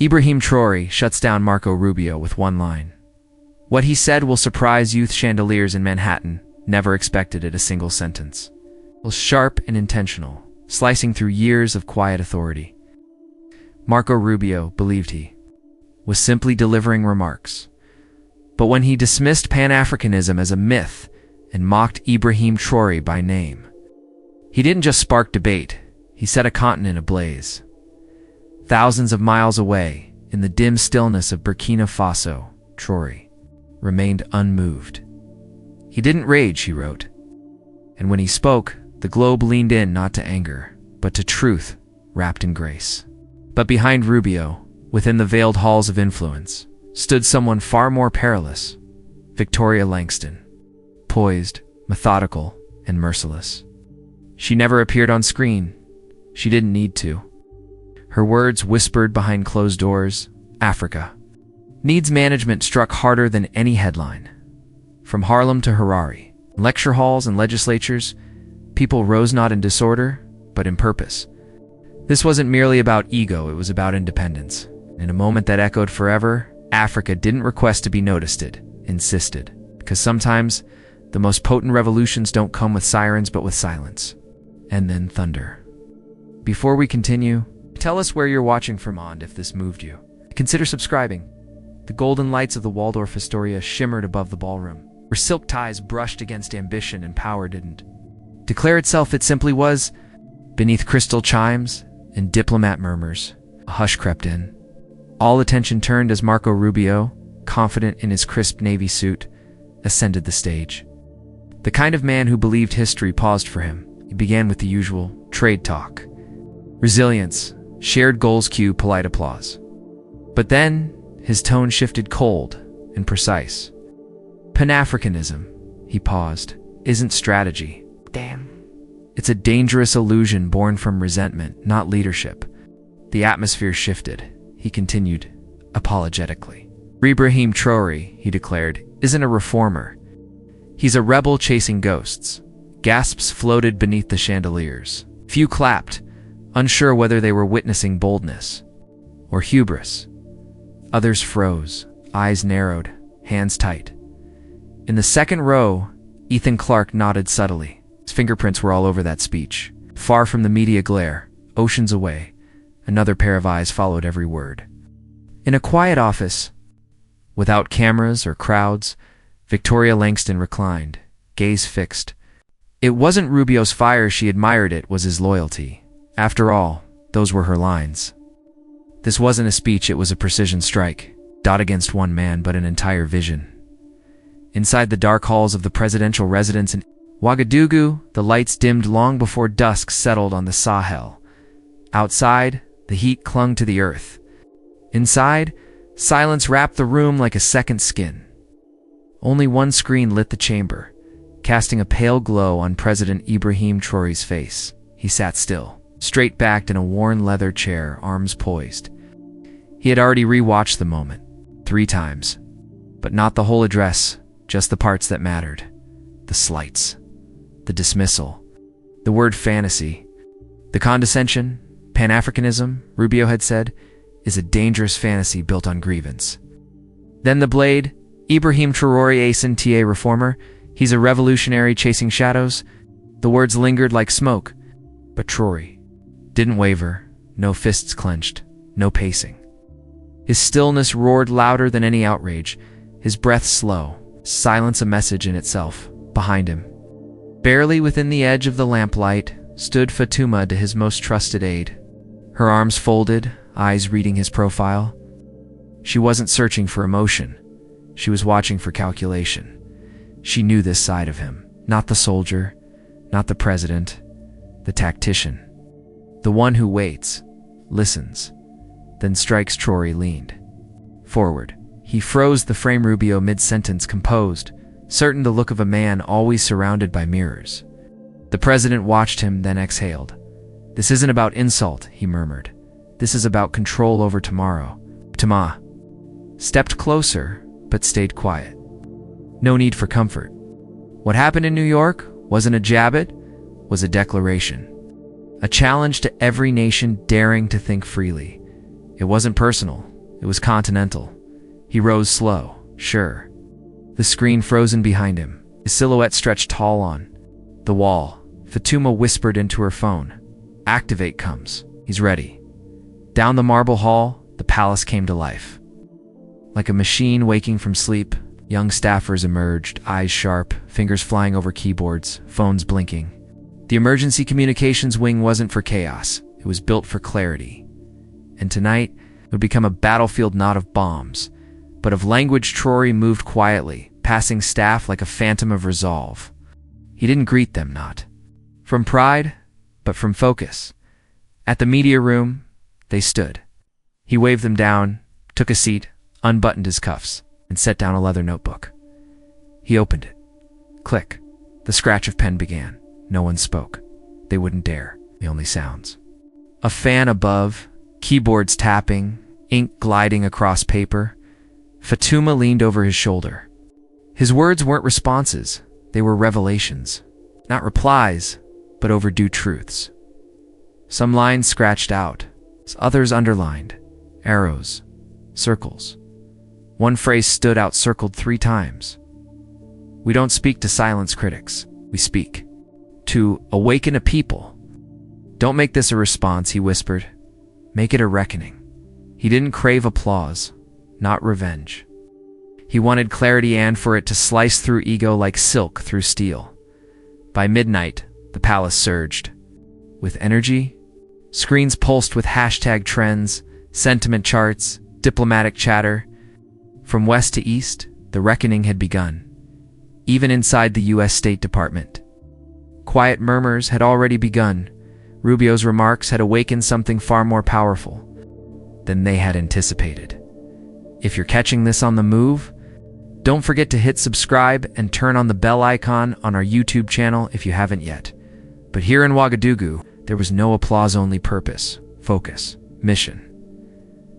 Ibrahim Traoré shuts down Marco Rubio with one line. What he said will surprise youth chandeliers in Manhattan, never expected it a single sentence. Well, sharp and intentional, slicing through years of quiet authority. Marco Rubio believed he was simply delivering remarks. But when he dismissed Pan-Africanism as a myth and mocked Ibrahim Traoré by name, he didn't just spark debate, he set a continent ablaze. Thousands of miles away, in the dim stillness of Burkina Faso, Traoré remained unmoved. He didn't rage, he wrote. And when he spoke, the globe leaned in not to anger, but to truth wrapped in grace. But behind Rubio, within the veiled halls of influence, stood someone far more perilous, Victoria Langston, poised, methodical, and merciless. She never appeared on screen. She didn't need to. Her words whispered behind closed doors, Africa. Needs management struck harder than any headline. From Harlem to Harare, lecture halls and legislatures, people rose not in disorder, but in purpose. This wasn't merely about ego, it was about independence. In a moment that echoed forever, Africa didn't request to be noticed, it insisted. Because sometimes, the most potent revolutions don't come with sirens but with silence. And then thunder. Before we continue, tell us where you're watching from and if this moved you. Consider subscribing. The golden lights of the Waldorf Astoria shimmered above the ballroom, where silk ties brushed against ambition and power didn't declare itself. It simply was. Beneath crystal chimes and diplomat murmurs, a hush crept in. All attention turned as Marco Rubio, confident in his crisp navy suit, ascended the stage. The kind of man who believed history paused for him. He began with the usual trade talk. Resilience, shared goals cue polite applause. But then, his tone shifted cold and precise. Pan-Africanism, he paused, isn't strategy. Damn. It's a dangerous illusion born from resentment, not leadership. The atmosphere shifted. He continued, apologetically. Ibrahim Traoré, he declared, isn't a reformer. He's a rebel chasing ghosts. Gasps floated beneath the chandeliers. Few clapped, unsure whether they were witnessing boldness or hubris. Others froze, eyes narrowed, hands tight. In the second row, Ethan Clark nodded subtly. His fingerprints were all over that speech. Far from the media glare, oceans away, another pair of eyes followed every word. In a quiet office, without cameras or crowds, Victoria Langston reclined, gaze fixed. It wasn't Rubio's fire she admired, it was his loyalty. After all, those were her lines. This wasn't a speech, it was a precision strike, not against one man but an entire vision. Inside the dark halls of the presidential residence in Ouagadougou, the lights dimmed long before dusk settled on the Sahel. Outside, the heat clung to the earth. Inside, silence wrapped the room like a second skin. Only one screen lit the chamber, casting a pale glow on President Ibrahim Traoré's face. He sat still, straight-backed in a worn leather chair, arms poised. He had already rewatched the moment, 3 times. But not the whole address, just the parts that mattered. The slights, the dismissal, the word fantasy, the condescension. Pan-Africanism, Rubio had said, is a dangerous fantasy built on grievance. Then the blade, Ibrahim Traoré, a Sintier reformer, he's a revolutionary chasing shadows. The words lingered like smoke, but Traoré didn't waver, no fists clenched, no pacing. His stillness roared louder than any outrage, his breath slow, silence a message in itself. Behind him, barely within the edge of the lamplight, stood Fatuma, to his most trusted aide. Her arms folded, eyes reading his profile. She wasn't searching for emotion. She was watching for calculation. She knew this side of him. Not the soldier, not the president, the tactician. The one who waits, listens, then strikes. Traoré leaned forward. He froze the frame. Rubio mid-sentence, composed, certain the look of a man always surrounded by mirrors. The president watched him, then exhaled. This isn't about insult, he murmured. This is about control over tomorrow. Tama stepped closer, but stayed quiet. No need for comfort. What happened in New York wasn't a jab, it was a declaration. A challenge to every nation daring to think freely. It wasn't personal, It was continental. He rose slow, sure. The screen frozen behind him, his silhouette stretched tall on the wall. Fatuma whispered into her phone. Activate comes. He's ready. Down the marble hall, the palace came to life. Like a machine waking from sleep, young staffers emerged, eyes sharp, fingers flying over keyboards, phones blinking. The emergency communications wing wasn't for chaos. It was built for clarity. And tonight, it would become a battlefield not of bombs, but of language. Traoré moved quietly, passing staff like a phantom of resolve. He didn't greet them, not from pride, but from focus. At the media room, they stood. He waved them down, took a seat, unbuttoned his cuffs, and set down a leather notebook. He opened it. Click. The scratch of pen began. No one spoke. They wouldn't dare. The only sounds. A fan above, keyboards tapping, ink gliding across paper. Fatuma leaned over his shoulder. His words weren't responses. They were revelations. Not replies, but overdue truths. Some lines scratched out, others underlined. Arrows. Circles. One phrase stood out, circled 3 times. We don't speak to silence critics. We speak to awaken a people. Don't make this a response, he whispered. Make it a reckoning. He didn't crave applause, not revenge. He wanted clarity, and for it to slice through ego like silk through steel. By midnight, the palace surged. With energy, screens pulsed with hashtag trends, sentiment charts, diplomatic chatter. From west to east, the reckoning had begun. Even inside the U.S. State Department. Quiet murmurs had already begun. Rubio's remarks had awakened something far more powerful than they had anticipated. If you're catching this on the move, don't forget to hit subscribe and turn on the bell icon on our YouTube channel if you haven't yet. But here in Ouagadougou, there was no applause, only purpose, focus, mission.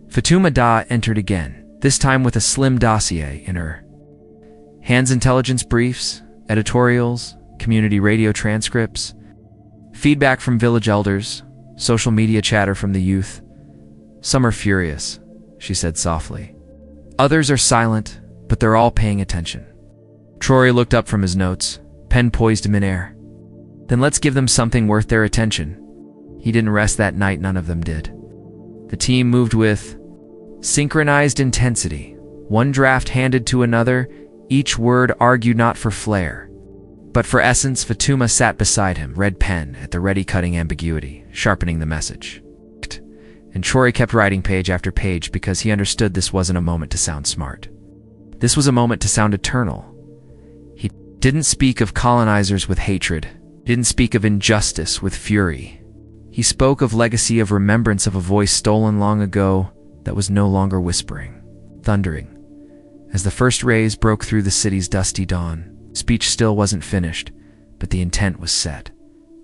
Fatuma Da entered again, this time with a slim dossier in her hands. Intelligence briefs, editorials, community radio transcripts, feedback from village elders, social media chatter from the youth. Some are furious, she said softly. Others are silent, but they're all paying attention. Traoré looked up from his notes, pen poised in midair. Then let's give them something worth their attention. He didn't rest that night, none of them did. The team moved with synchronized intensity, one draft handed to another, each word argued not for flair, but for essence. Fatuma sat beside him, red pen at the ready, cutting ambiguity, sharpening the message. And Traoré kept writing page after page because he understood this wasn't a moment to sound smart. This was a moment to sound eternal. He didn't speak of colonizers with hatred, didn't speak of injustice with fury. He spoke of legacy, of remembrance, of a voice stolen long ago that was no longer whispering, thundering. As the first rays broke through the city's dusty dawn, speech still wasn't finished, but the intent was set.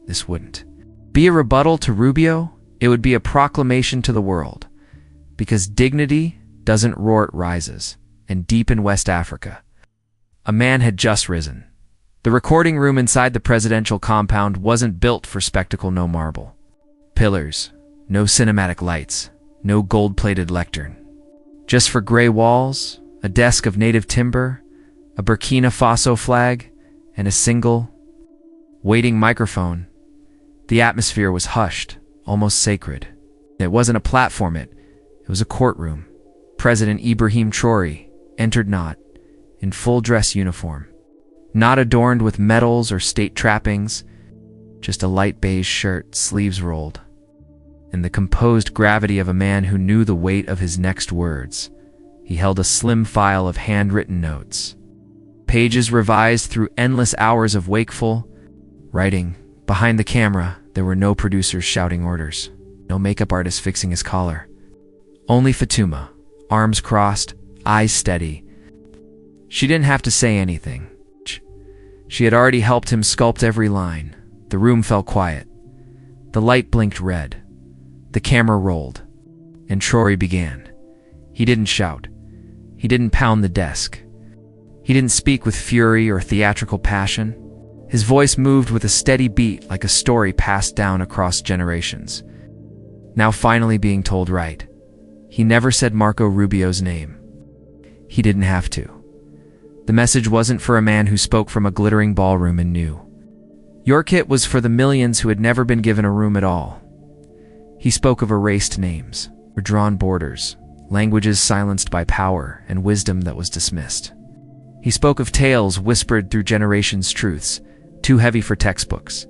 This wouldn't be a rebuttal to Rubio, it would be a proclamation to the world. Because dignity doesn't roar, it rises. And deep in West Africa, a man had just risen. The recording room inside the presidential compound wasn't built for spectacle, no marble pillars, no cinematic lights, no gold-plated lectern. Just for gray walls, a desk of native timber, a Burkina Faso flag, and a single, waiting microphone. The atmosphere was hushed, almost sacred. It wasn't a platform, it was a courtroom. President Ibrahim Traoré entered not in full dress uniform, not adorned with medals or state trappings, just a light beige shirt, sleeves rolled, and the composed gravity of a man who knew the weight of his next words. He held a slim file of handwritten notes, pages revised through endless hours of wakeful writing. Behind the camera, there were no producers shouting orders, no makeup artist fixing his collar. Only Fatuma, arms crossed, eyes steady. She didn't have to say anything. She had already helped him sculpt every line. The room fell quiet. The light blinked red. The camera rolled. And Traoré began. He didn't shout. He didn't pound the desk. He didn't speak with fury or theatrical passion. His voice moved with a steady beat, like a story passed down across generations, now finally being told right. He never said Marco Rubio's name. He didn't have to. The message wasn't for a man who spoke from a glittering ballroom and knew. Your kit was for the millions who had never been given a room at all. He spoke of erased names, redrawn borders, languages silenced by power, and wisdom that was dismissed. He spoke of tales whispered through generations' truths, too heavy for textbooks.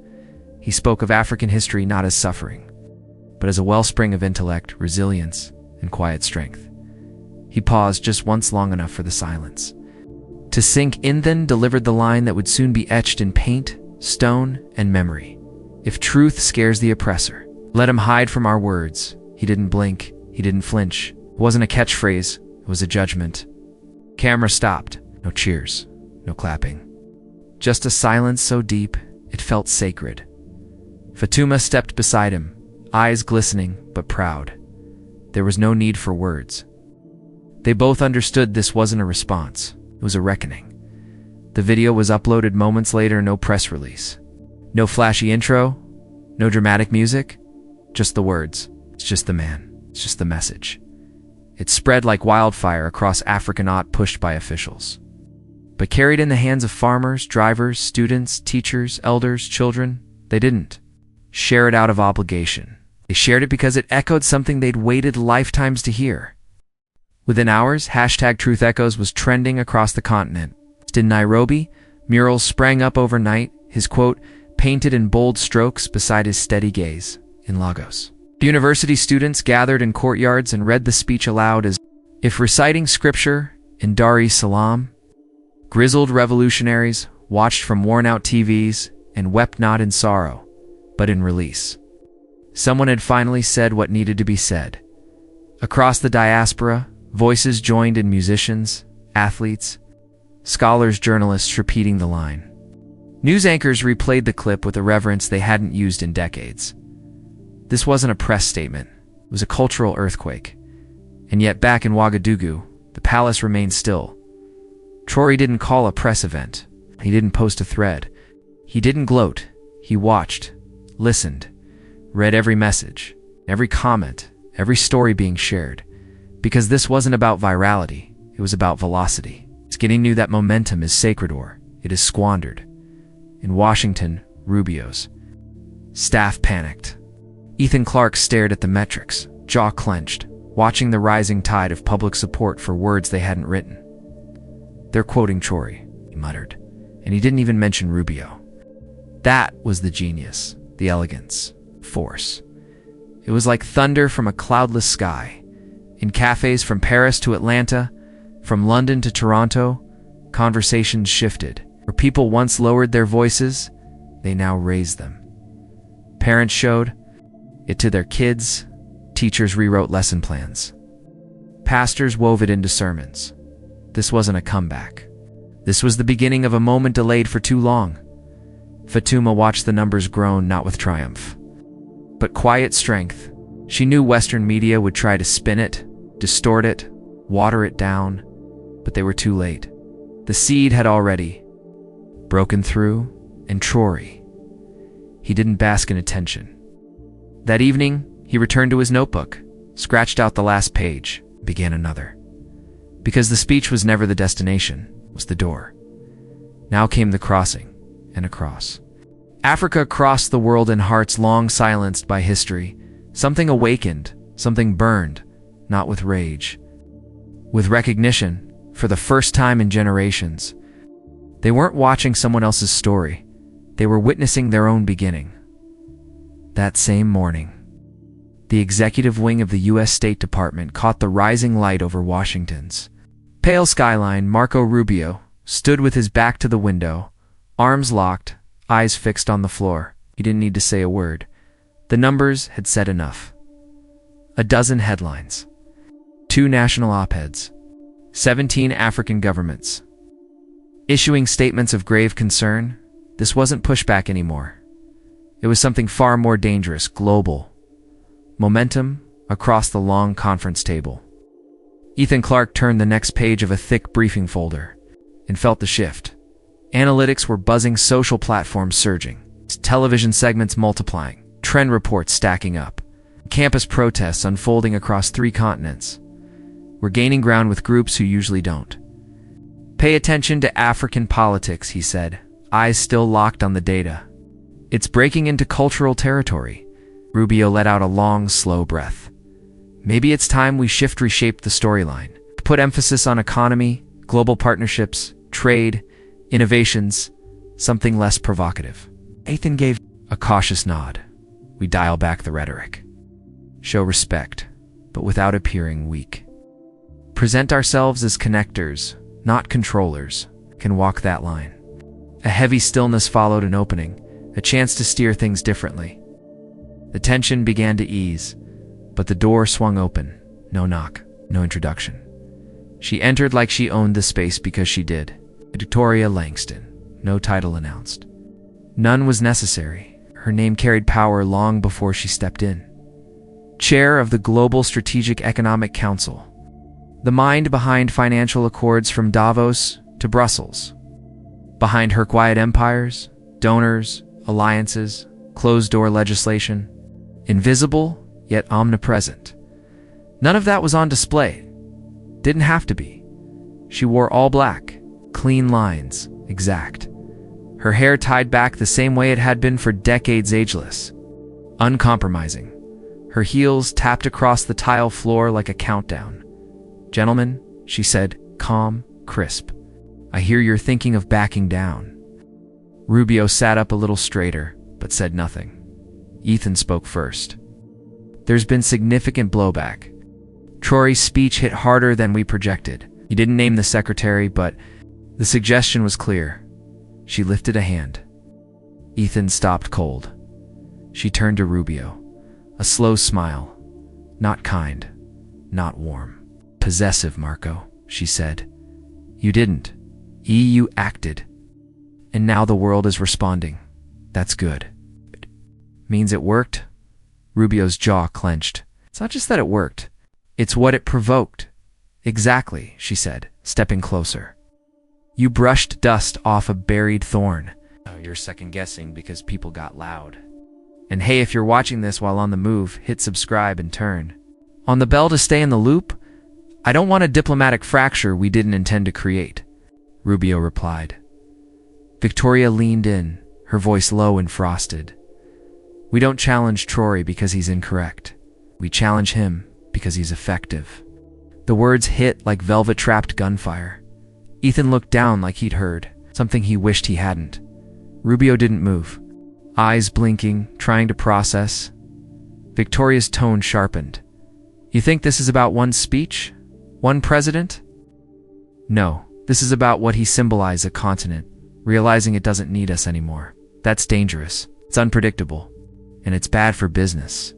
He spoke of African history not as suffering, but as a wellspring of intellect, resilience, and quiet strength. He paused just once long enough for the silence to sink in, then delivered the line that would soon be etched in paint, stone, and memory. If truth scares the oppressor, let him hide from our words. He didn't blink. He didn't flinch. It wasn't a catchphrase. It was a judgment. Camera stopped. No cheers. No clapping. Just a silence so deep, it felt sacred. Fatuma stepped beside him, eyes glistening but proud. There was no need for words. They both understood this wasn't a response. It was a reckoning. The video was uploaded moments later, no press release. No flashy intro. No dramatic music. Just the words. It's just the man. It's just the message. It spread like wildfire across Africa, not pushed by officials, but carried in the hands of farmers, drivers, students, teachers, elders, children. They didn't share it out of obligation. They shared it because it echoed something they'd waited lifetimes to hear. Within hours, #TruthEchoes was trending across the continent. In Nairobi, murals sprang up overnight, his quote painted in bold strokes beside his steady gaze. In Lagos, university students gathered in courtyards and read the speech aloud as if reciting scripture in Dar es Salaam. Grizzled revolutionaries watched from worn-out TVs and wept not in sorrow, but in release. Someone had finally said what needed to be said. Across the diaspora, voices joined in, musicians, athletes, scholars, journalists repeating the line. News anchors replayed the clip with a reverence they hadn't used in decades. This wasn't a press statement. It was a cultural earthquake. And yet back in Ouagadougou, the palace remained still. Traoré didn't call a press event. He didn't post a thread. He didn't gloat. He watched, listened, read every message, every comment, every story being shared. Because this wasn't about virality. It was about velocity. Skinny knew that momentum is sacred or it is squandered. In Washington, Rubio's staff panicked. Ethan Clark stared at the metrics, jaw clenched, watching the rising tide of public support for words they hadn't written. They're quoting Traoré, he muttered, and he didn't even mention Rubio. That was the genius, the elegance, force. It was like thunder from a cloudless sky. In cafes from Paris to Atlanta, from London to Toronto, conversations shifted. Where people once lowered their voices, they now raised them. Parents showed it to their kids. Teachers rewrote lesson plans. Pastors wove it into sermons. This wasn't a comeback. This was the beginning of a moment delayed for too long. Fatuma watched the numbers groan, not with triumph, but quiet strength. She knew Western media would try to spin it, distort it, water it down, but they were too late. The seed had already broken through, and Traoré, he didn't bask in attention. That evening, he returned to his notebook, scratched out the last page, began another. Because the speech was never the destination, it was the door. Now came the crossing, and across. Africa crossed the world in hearts long silenced by history. Something awakened, something burned, not with rage. With recognition, for the first time in generations. They weren't watching someone else's story. They were witnessing their own beginning. That same morning, the executive wing of the U.S. State Department caught the rising light over Washington's pale skyline. Marco Rubio stood with his back to the window, arms locked, eyes fixed on the floor. He didn't need to say a word. The numbers had said enough. 12 headlines, 2 national op-eds, 17 African governments issuing statements of grave concern. This wasn't pushback anymore. It was something far more dangerous, global. Momentum across the long conference table. Ethan Clark turned the next page of a thick briefing folder and felt the shift. Analytics were buzzing, social platforms surging, television segments multiplying, trend reports stacking up. Campus protests unfolding across 3 continents. We're gaining ground with groups who usually don't. Pay attention to African politics, he said, eyes still locked on the data. It's breaking into cultural territory. Rubio let out a long, slow breath. Maybe it's time we reshape the storyline. Put emphasis on economy, global partnerships, trade, innovations, something less provocative. Ethan gave a cautious nod. We dial back the rhetoric. Show respect, but without appearing weak. Present ourselves as connectors, not controllers. Can walk that line. A heavy stillness followed an opening, a chance to steer things differently. The tension began to ease, but the door swung open. No knock, no introduction. She entered like she owned the space because she did. Victoria Langston, no title announced. None was necessary. Her name carried power long before she stepped in. Chair of the Global Strategic Economic Council. The mind behind financial accords from Davos to Brussels. Behind her quiet empires, donors, alliances, closed-door legislation. Invisible, yet omnipresent. None of that was on display. Didn't have to be. She wore all black, clean lines, exact. Her hair tied back the same way it had been for decades, ageless. Uncompromising. Her heels tapped across the tile floor like a countdown. Gentlemen, she said, calm, crisp. I hear you're thinking of backing down. Rubio sat up a little straighter, but said nothing. Ethan spoke first. There's been significant blowback. Traoré's speech hit harder than we projected. He didn't name the secretary, but the suggestion was clear. She lifted a hand. Ethan stopped cold. She turned to Rubio. A slow smile. Not kind. Not warm. Possessive, Marco, she said. You didn't. You acted. And now the world is responding. That's good. Means it worked? Rubio's jaw clenched. It's not just that it worked. It's what it provoked. Exactly, she said, stepping closer. You brushed dust off a buried thorn. Oh, you're second-guessing because people got loud. And hey, if you're watching this while on the move, hit subscribe and turn on the bell to stay in the loop. I don't want a diplomatic fracture we didn't intend to create, Rubio replied. Victoria leaned in, her voice low and frosted. We don't challenge Traoré because he's incorrect. We challenge him because he's effective. The words hit like velvet-trapped gunfire. Ethan looked down like he'd heard, something he wished he hadn't. Rubio didn't move, eyes blinking, trying to process. Victoria's tone sharpened. You think this is about one speech? One president? No, this is about what he symbolized, a continent, realizing it doesn't need us anymore. That's dangerous. It's unpredictable. And it's bad for business.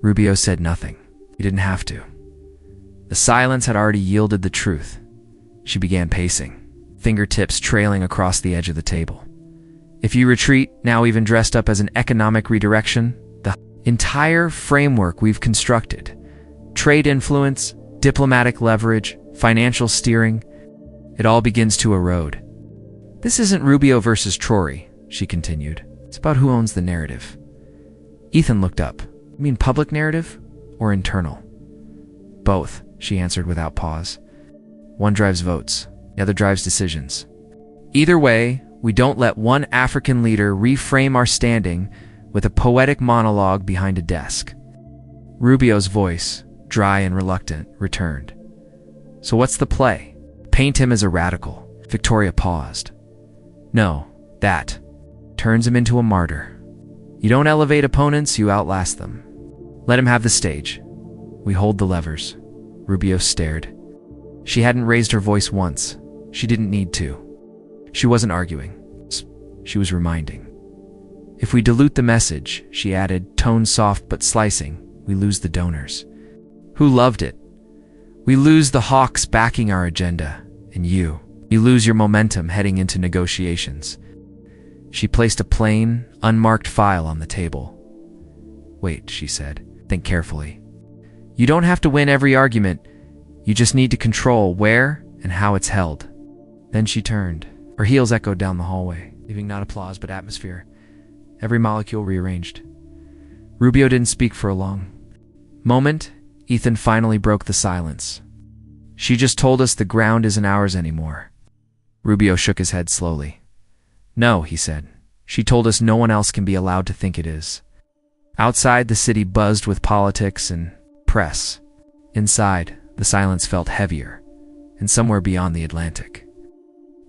Rubio said nothing. He didn't have to. The silence had already yielded the truth. She began pacing, fingertips trailing across the edge of the table. If you retreat, now even dressed up as an economic redirection, the entire framework we've constructed, trade influence, diplomatic leverage, financial steering, it all begins to erode. This isn't Rubio versus Traoré, she continued. It's about who owns the narrative. Ethan looked up. You mean public narrative or internal? Both, she answered without pause. One drives votes, the other drives decisions. Either way, we don't let one African leader reframe our standing with a poetic monologue behind a desk. Rubio's voice, dry and reluctant, returned. So what's the play? Paint him as a radical. Victoria paused. No, that turns him into a martyr. You don't elevate opponents, you outlast them. Let him have the stage. We hold the levers. Rubio stared. She hadn't raised her voice once. She didn't need to. She wasn't arguing. She was reminding. If we dilute the message, she added, tone soft but slicing, we lose the donors. Who loved it? We lose the hawks backing our agenda, and you lose your momentum heading into negotiations. She placed a plain, unmarked file on the table. Wait, she said. Think carefully. You don't have to win every argument. You just need to control where and how it's held. Then she turned. Her heels echoed down the hallway, leaving not applause but atmosphere. Every molecule rearranged. Rubio didn't speak for a long moment. Ethan finally broke the silence. She just told us the ground isn't ours anymore. Rubio shook his head slowly. No, he said. She told us no one else can be allowed to think it is. Outside, the city buzzed with politics and press. Inside, the silence felt heavier, and somewhere beyond the Atlantic.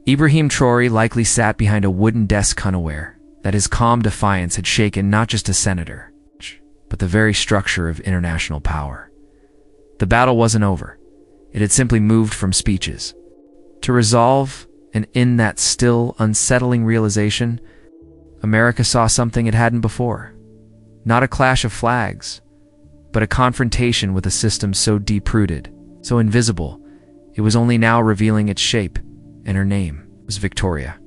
Ibrahim Traoré likely sat behind a wooden desk, unaware that his calm defiance had shaken not just a senator, but the very structure of international power. The battle wasn't over. It had simply moved from speeches to resolve, and in that still, unsettling realization, America saw something it hadn't before. Not a clash of flags, but a confrontation with a system so deep-rooted, so invisible, it was only now revealing its shape, and her name was Victoria.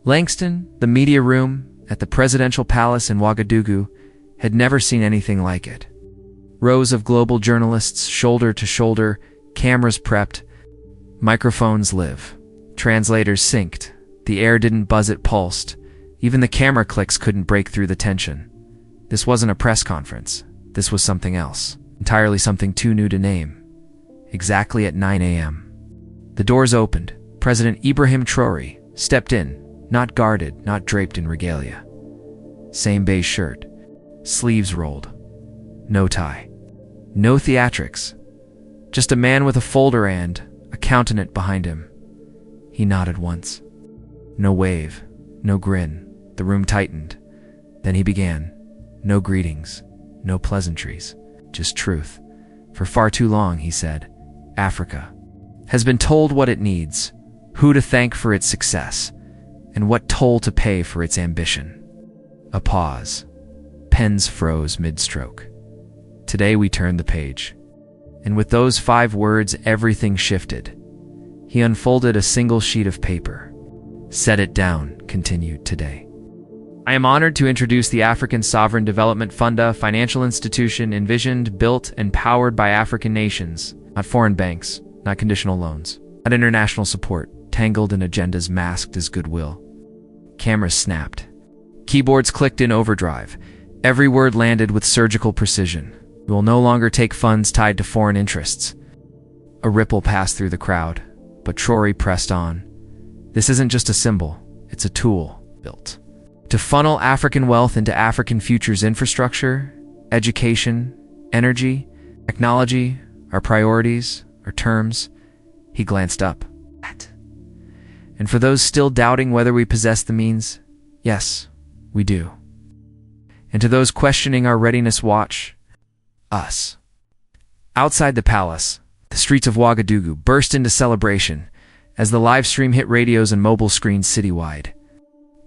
Langston, the media room at the presidential palace in Ouagadougou, had never seen anything like it. Rows of global journalists, shoulder to shoulder, cameras prepped, microphones live, translators synced, the air didn't buzz, it pulsed. Even the camera clicks couldn't break through the tension. This wasn't a press conference. This was something else, entirely something too new to name. Exactly at 9 a.m. The doors opened. President Ibrahim Traoré stepped in, not guarded, not draped in regalia. Same beige shirt, sleeves rolled, no tie, no theatrics, just a man with a folder and a countenance behind him. He nodded once. No wave, no grin. The room tightened. Then he began. No greetings, no pleasantries, just truth. For far too long, he said, Africa has been told what it needs, who to thank for its success, and what toll to pay for its ambition. A pause. Pens froze mid-stroke. Today we turned the page. And with those 5 words, everything shifted. He unfolded a single sheet of paper. Set it down, continued today. I am honored to introduce the African Sovereign Development Fund, a financial institution envisioned, built, and powered by African nations, not foreign banks, not conditional loans, not international support, tangled in agendas masked as goodwill. Cameras snapped. Keyboards clicked in overdrive. Every word landed with surgical precision. We will no longer take funds tied to foreign interests. A ripple passed through the crowd, but Traoré pressed on. This isn't just a symbol, it's a tool built to funnel African wealth into African futures. Infrastructure, education, energy, technology, our priorities, our terms. He glanced up. And for those still doubting whether we possess the means, yes, we do. And to those questioning our readiness, watch us. Outside the palace, the streets of Ouagadougou burst into celebration as the live stream hit radios and mobile screens citywide.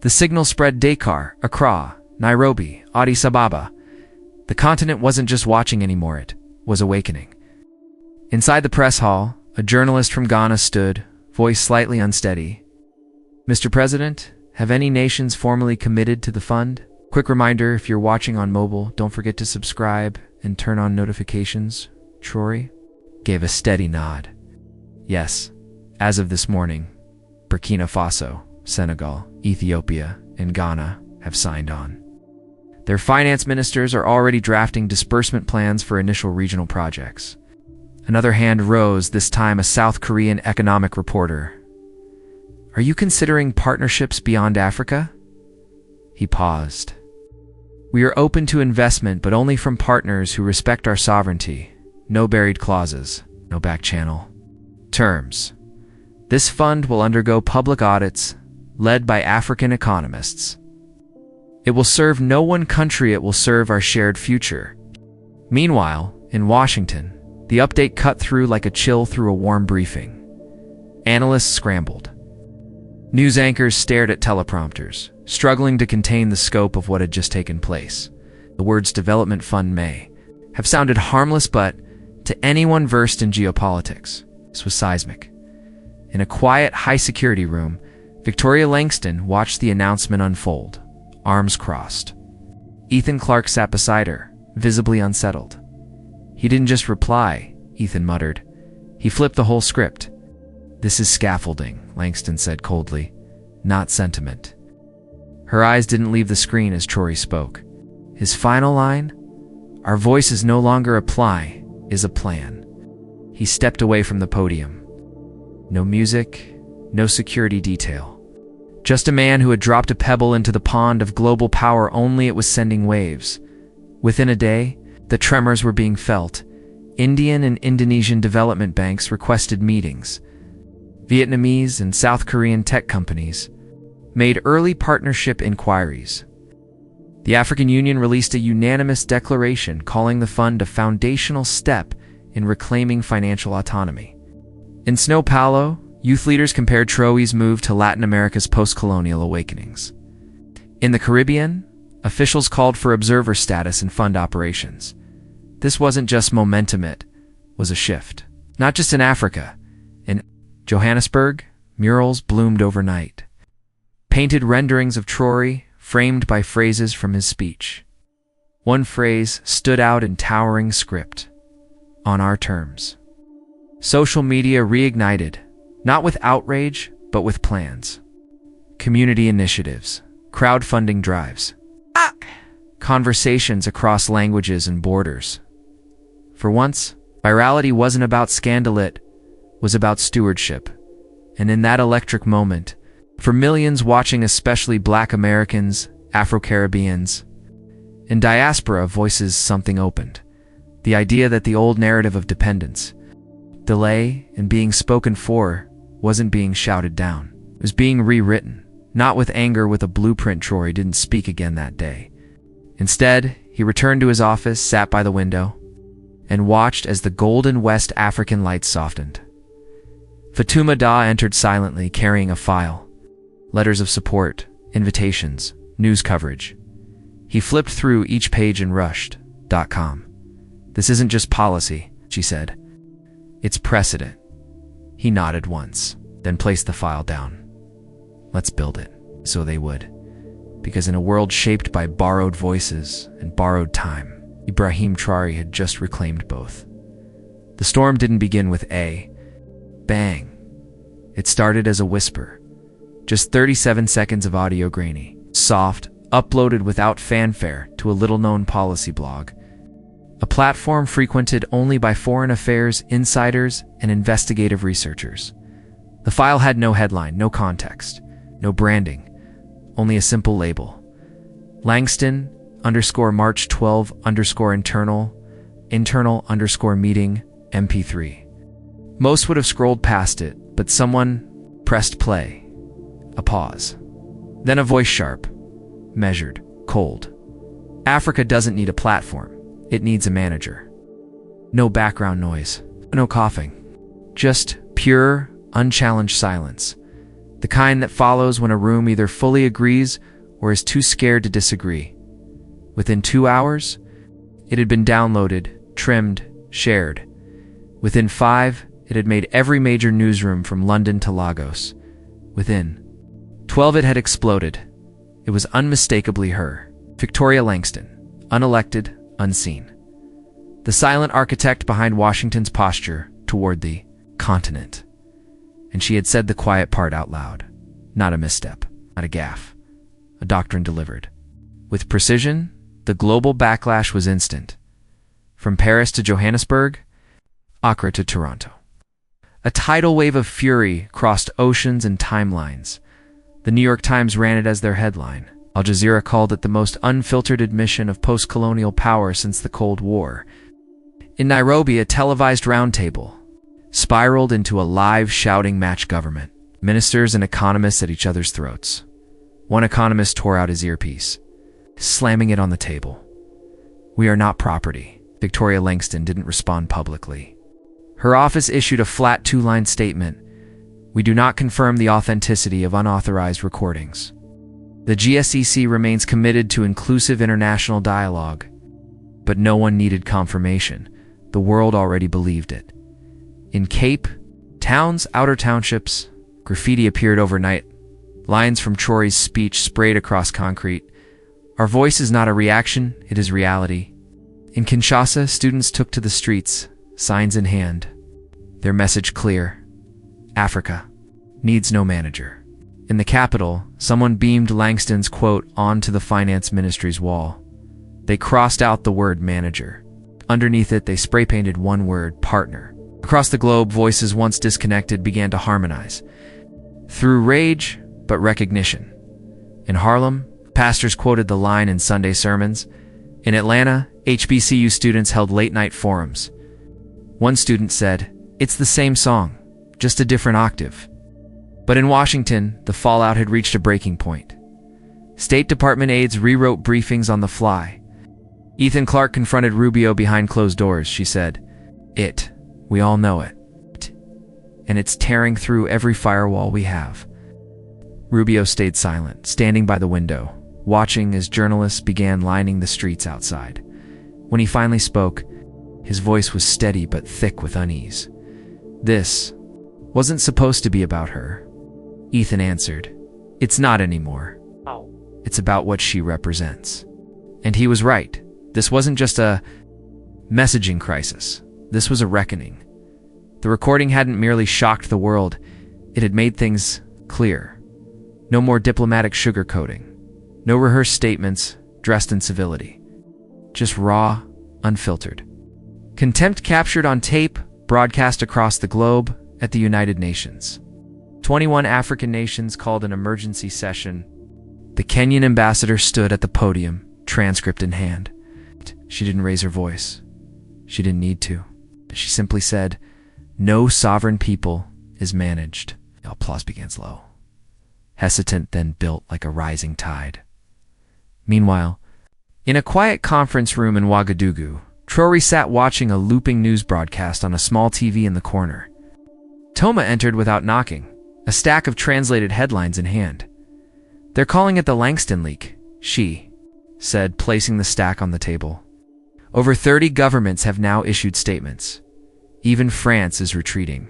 The signal spread Dakar, Accra, Nairobi, Addis Ababa. The continent wasn't just watching anymore, it was awakening. Inside the press hall, a journalist from Ghana stood, voice slightly unsteady. Mr. President, have any nations formally committed to the fund? Quick reminder, if you're watching on mobile, don't forget to subscribe and turn on notifications. Traoré gave a steady nod. Yes, as of this morning, Burkina Faso, Senegal, Ethiopia, and Ghana have signed on. Their finance ministers are already drafting disbursement plans for initial regional projects. Another hand rose, this time a South Korean economic reporter. Are you considering partnerships beyond Africa? He paused. We are open to investment, but only from partners who respect our sovereignty. No buried clauses, no back channel. Terms. This fund will undergo public audits, led by African economists. It will serve no one country, it will serve our shared future. Meanwhile, in Washington, the update cut through like a chill through a warm briefing. Analysts scrambled. News anchors stared at teleprompters, struggling to contain the scope of what had just taken place. The words development fund may have sounded harmless, but to anyone versed in geopolitics, this was seismic. In a quiet, high-security room, Victoria Langston watched the announcement unfold, arms crossed. Ethan Clark sat beside her, visibly unsettled. He didn't just reply, Ethan muttered. He flipped the whole script. This is scaffolding, Langston said coldly, not sentiment. Her eyes didn't leave the screen as Traoré spoke. His final line? Our voice is no longer a ply, is a plan. He stepped away from the podium. No music, no security detail. Just a man who had dropped a pebble into the pond of global power, only it was sending waves. Within a day, the tremors were being felt. Indian and Indonesian development banks requested meetings. Vietnamese and South Korean tech companies made early partnership inquiries. The African Union released a unanimous declaration calling the fund a foundational step in reclaiming financial autonomy. In São Paulo, youth leaders compared Traoré's move to Latin America's post-colonial awakenings. In the Caribbean, officials called for observer status in fund operations. This wasn't just momentum, it was a shift. Not just in Africa. In Johannesburg, murals bloomed overnight. Painted renderings of Traoré framed by phrases from his speech. One phrase stood out in towering script: "On our terms." Social media reignited, not with outrage, but with plans. Community initiatives, crowdfunding drives, conversations across languages and borders. For once, virality wasn't about scandal, it was about stewardship. And in that electric moment, for millions watching, especially Black Americans, Afro-Caribbeans, in diaspora, voices something opened. The idea that the old narrative of dependence, delay, and being spoken for wasn't being shouted down. It was being rewritten, not with anger, with a blueprint. Traoré didn't speak again that day. Instead, he returned to his office, sat by the window, and watched as the golden West African lights softened. Fatuma Da entered silently, carrying a file. Letters of support, invitations, news coverage. He flipped through each page and rushed. .com. "This isn't just policy," she said. "It's precedent." He nodded once, then placed the file down. Let's build it. So they would. Because in a world shaped by borrowed voices and borrowed time, Ibrahim Traoré had just reclaimed both. The storm didn't begin with a bang. It started as a whisper. Just 37 seconds of audio, grainy, soft, uploaded without fanfare to a little-known policy blog. A platform frequented only by foreign affairs insiders and investigative researchers. The file had no headline, no context, no branding, only a simple label. Langston _March 12 internal meeting MP3. Most would have scrolled past it, but someone pressed play. A pause. Then a voice, sharp, measured, cold. Africa doesn't need a platform. It needs a manager. No background noise, no coughing. Just pure, unchallenged silence. The kind that follows when a room either fully agrees or is too scared to disagree. Within 2 hours, it had been downloaded, trimmed, shared. Within 5, it had made every major newsroom from London to Lagos. Within 12, it had exploded. It was unmistakably her, Victoria Langston, unelected, unseen. The silent architect behind Washington's posture toward the continent. And she had said the quiet part out loud. Not a misstep, not a gaffe. A doctrine delivered. With precision, the global backlash was instant. From Paris to Johannesburg, Accra to Toronto. A tidal wave of fury crossed oceans and timelines. The New York Times ran it as their headline. Al Jazeera called it the most unfiltered admission of post-colonial power since the Cold War. In Nairobi, a televised roundtable spiraled into a live shouting match government. Ministers and economists at each other's throats. One economist tore out his earpiece, slamming it on the table. "We are not property." Victoria Langston didn't respond publicly. Her office issued a flat 2-line statement. "We do not confirm the authenticity of unauthorized recordings." The GSEC remains committed to inclusive international dialogue. But no one needed confirmation. The world already believed it. In Cape Town's outer townships, graffiti appeared overnight. Lines from Traoré's speech sprayed across concrete. "Our voice is not a reaction, it is reality." In Kinshasa, students took to the streets, signs in hand. Their message clear: Africa needs no manager. In the capital, someone beamed Langston's quote onto the finance ministry's wall. They crossed out the word manager. Underneath it, they spray-painted one word, partner. Across the globe, voices once disconnected began to harmonize. Through rage, but recognition. In Harlem, pastors quoted the line in Sunday sermons. In Atlanta, HBCU students held late-night forums. One student said, "It's the same song, just a different octave." But in Washington, the fallout had reached a breaking point. State Department aides rewrote briefings on the fly. Ethan Clark confronted Rubio behind closed doors. She said, We all know it. And it's tearing through every firewall we have." Rubio stayed silent, standing by the window, watching as journalists began lining the streets outside. When he finally spoke, his voice was steady but thick with unease. "This wasn't supposed to be about her." Ethan answered, "It's not anymore. It's about what she represents." And he was right. This wasn't just a messaging crisis. This was a reckoning. The recording hadn't merely shocked the world, it had made things clear. No more diplomatic sugarcoating. No rehearsed statements dressed in civility. Just raw, unfiltered. Contempt captured on tape, broadcast across the globe at the United Nations. 21 African nations called an emergency session. The Kenyan ambassador stood at the podium, transcript in hand. She didn't raise her voice. She didn't need to. She simply said, "No sovereign people is managed." The applause began slow. Hesitant, then built like a rising tide. Meanwhile, in a quiet conference room in Ouagadougou, Traoré sat watching a looping news broadcast on a small TV in the corner. Toma entered without knocking, a stack of translated headlines in hand. "They're calling it the Langston leak," she said, placing the stack on the table. "Over 30 governments have now issued statements. Even France is retreating."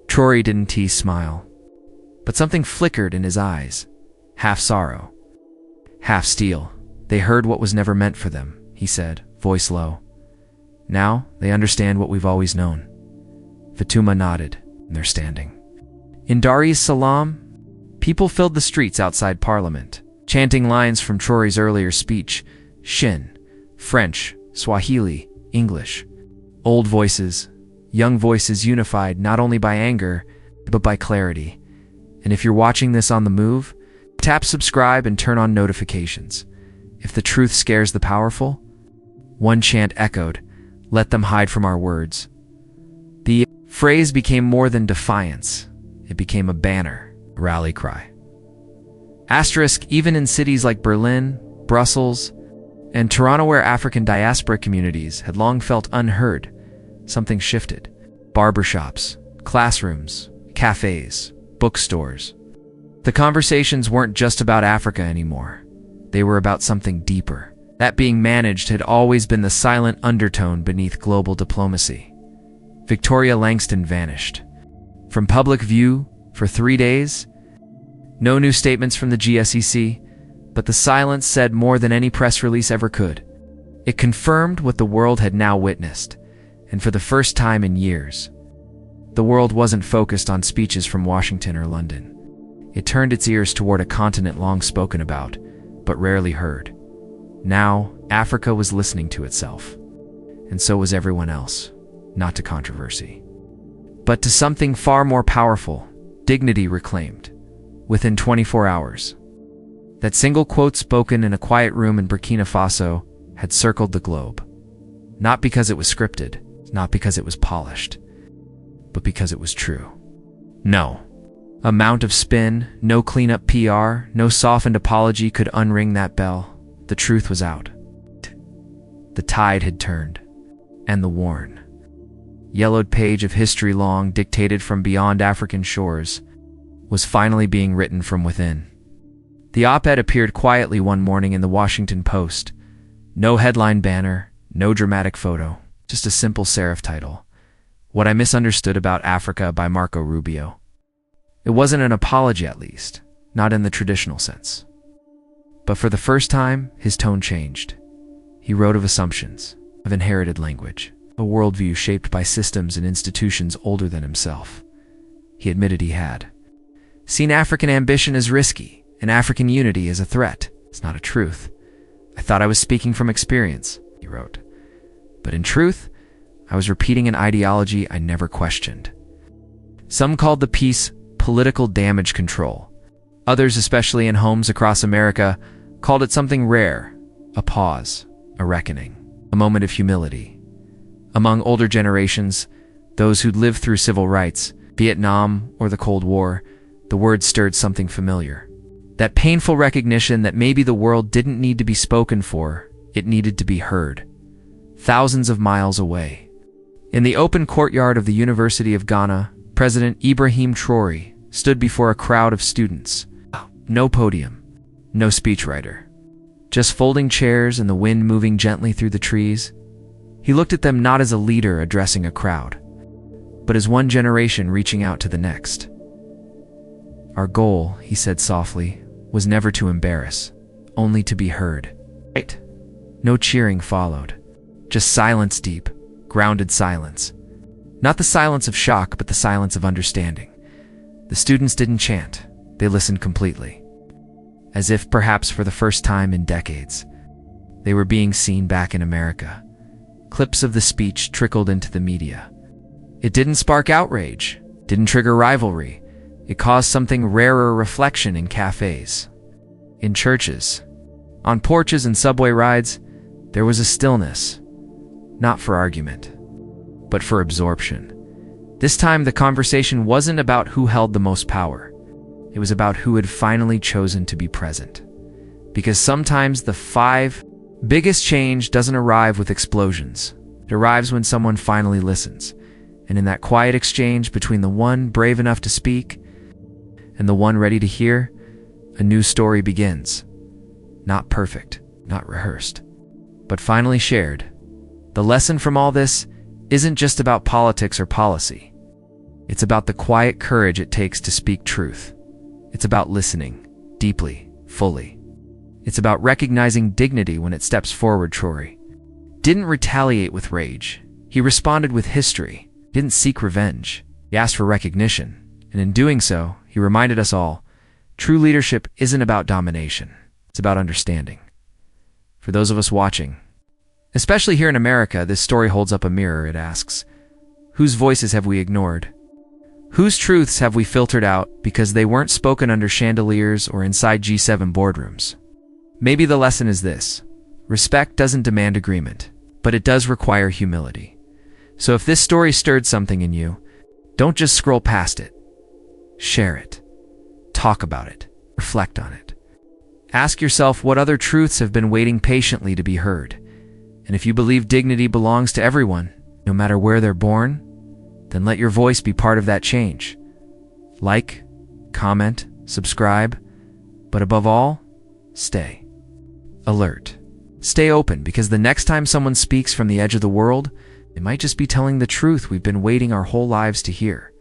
Traoré didn't smile, but something flickered in his eyes, half sorrow, half steel. "They heard what was never meant for them," he said, voice low. "Now they understand what we've always known." Fatuma nodded, and they're standing. In Dar es Salaam, people filled the streets outside Parliament, chanting lines from Traoré's earlier speech: Shin, French, Swahili, English. Old voices, young voices unified not only by anger, but by clarity. And if you're watching this on the move, tap subscribe and turn on notifications. If the truth scares the powerful, one chant echoed, "Let them hide from our words." The phrase became more than defiance. It became a banner, a rally cry. Asterisk, even in cities like Berlin, Brussels, and Toronto, where African diaspora communities had long felt unheard, something shifted. Barbershops, classrooms, cafes, bookstores. The conversations weren't just about Africa anymore. They were about something deeper. That being managed had always been the silent undertone beneath global diplomacy. Victoria Langston vanished from public view for 3 days. No new statements from the GSEC, but the silence said more than any press release ever could. It confirmed what the world had now witnessed, and for the first time in years, the world wasn't focused on speeches from Washington or London. It turned its ears toward a continent long spoken about, but rarely heard. Now, Africa was listening to itself, and so was everyone else, not to controversy, but to something far more powerful, dignity reclaimed. Within 24 hours, that single quote spoken in a quiet room in Burkina Faso had circled the globe. Not because it was scripted, not because it was polished, but because it was true. No amount of spin, no cleanup PR, no softened apology could unring that bell. The truth was out. The tide had turned, and the worn, yellowed page of history long dictated from beyond African shores was finally being written from within. The op-ed appeared quietly one morning in the Washington Post. No headline banner, no dramatic photo, just a simple serif title. What I Misunderstood About Africa by Marco Rubio. It wasn't an apology, at least, not in the traditional sense. But for the first time, his tone changed. He wrote of assumptions, of inherited language, a worldview shaped by systems and institutions older than himself. He admitted he had seen African ambition as risky and African unity as a threat. It's not a truth, I thought I was speaking from experience, he wrote. But in truth, I was repeating an ideology I never questioned. Some called the piece political damage control. Others, especially in homes across America, called it something rare, a pause, a reckoning, a moment of humility. Among older generations, those who'd lived through civil rights, Vietnam, or the Cold War, the word stirred something familiar. That painful recognition that maybe the world didn't need to be spoken for, it needed to be heard. Thousands of miles away. In the open courtyard of the University of Ghana, President Ibrahim Traoré stood before a crowd of students. No podium, no speechwriter. Just folding chairs and the wind moving gently through the trees. He looked at them not as a leader addressing a crowd, but as one generation reaching out to the next. Our goal, he said softly, was never to embarrass, only to be heard. Right? No cheering followed. Just silence, deep, grounded silence. Not the silence of shock, but the silence of understanding. The students didn't chant. They listened completely. As if, perhaps for the first time in decades, they were being seen back in America. Clips of the speech trickled into the media. It didn't spark outrage, didn't trigger rivalry. It caused something rarer, reflection in cafes, in churches, on porches and subway rides. There was a stillness, not for argument, but for absorption. This time the conversation wasn't about who held the most power. It was about who had finally chosen to be present. Because sometimes the biggest change doesn't arrive with explosions. It arrives when someone finally listens. And in that quiet exchange between the one brave enough to speak and the one ready to hear, a new story begins. Not perfect, not rehearsed, but finally shared. The lesson from all this isn't just about politics or policy. It's about the quiet courage it takes to speak truth. It's about listening, deeply, fully. It's about recognizing dignity when it steps forward. Traoré didn't retaliate with rage. He responded with history. Didn't seek revenge. He asked for recognition. And in doing so, he reminded us all, true leadership isn't about domination. It's about understanding. For those of us watching, especially here in America, this story holds up a mirror. It asks, whose voices have we ignored? Whose truths have we filtered out because they weren't spoken under chandeliers or inside G7 boardrooms? Maybe the lesson is this. Respect doesn't demand agreement, but it does require humility. So if this story stirred something in you, don't just scroll past it. Share it. Talk about it. Reflect on it. Ask yourself what other truths have been waiting patiently to be heard. And if you believe dignity belongs to everyone, no matter where they're born, then let your voice be part of that change. Like, comment, subscribe, but above all, stay alert. Stay open, because the next time someone speaks from the edge of the world, they might just be telling the truth we've been waiting our whole lives to hear.